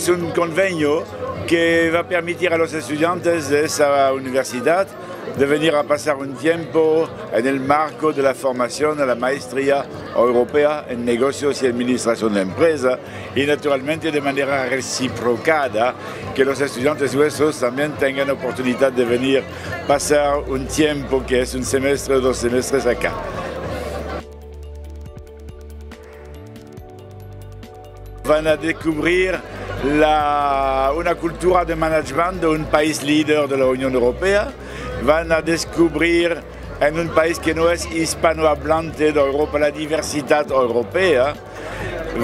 Es un convenio que va a permitir a los estudiantes de esa universidad de venir a pasar un tiempo en el marco de la formación de la maestría europea en negocios y administración de empresas y naturalmente de manera reciprocada que los estudiantes nuestros también tengan la oportunidad de venir pasar un tiempo que es un semestre o 2 semestres acá. Van a descubrir una cultura de management de un país líder de la Unión Europea. Van a descubrir en un país que no es hispanohablante de Europa la diversidad europea.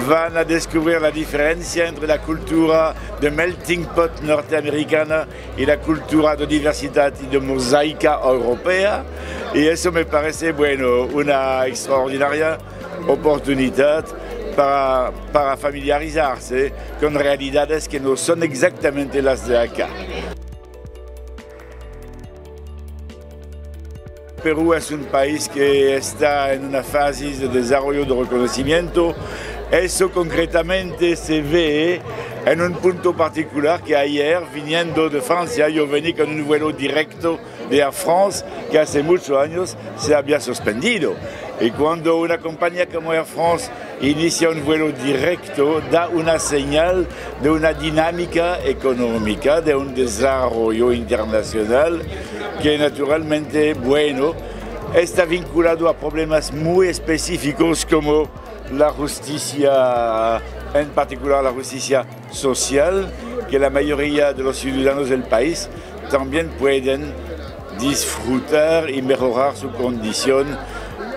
Van a descubrir la diferencia entre la cultura de melting pot norteamericana y la cultura de diversidad y de mosaica europea. Y eso me parece, bueno, una extraordinaria oportunidad para familiarizarse con realidades que no son exactamente las de acá. Perú es un país que está en una fase de desarrollo de reconocimiento. Eso concretamente se ve en un punto particular que ayer, viniendo de Francia, yo vení con un vuelo directo de Air France que hace muchos años se había suspendido. Y cuando una compañía como Air France inicia un vuelo directo, da una señal de una dinámica económica, de un desarrollo internacional que naturalmente, bueno, está vinculado a problemas muy específicos como la justicia, en particular la justicia social, que la mayoría de los ciudadanos del país también pueden disfrutar y mejorar su condición.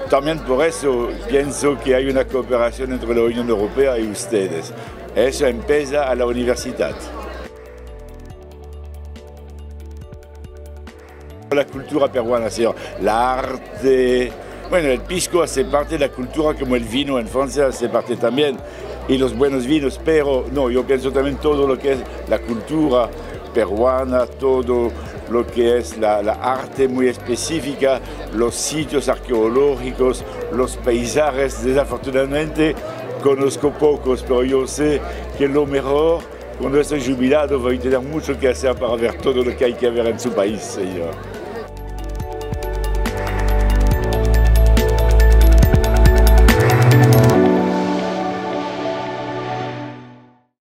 También por eso pienso que hay una cooperación entre la Unión Europea y ustedes. Eso empieza a la universidad. La cultura peruana, señor, el arte, bueno, el pisco hace parte de la cultura como el vino en Francia hace parte también, y los buenos vinos, pero no, yo pienso también todo lo que es la cultura peruana, todo lo que es la arte muy específica, los sitios arqueológicos, los paisajes. Desafortunadamente conozco pocos, pero yo sé que lo mejor, cuando estoy jubilado, voy a tener mucho que hacer para ver todo lo que hay que ver en su país, señor.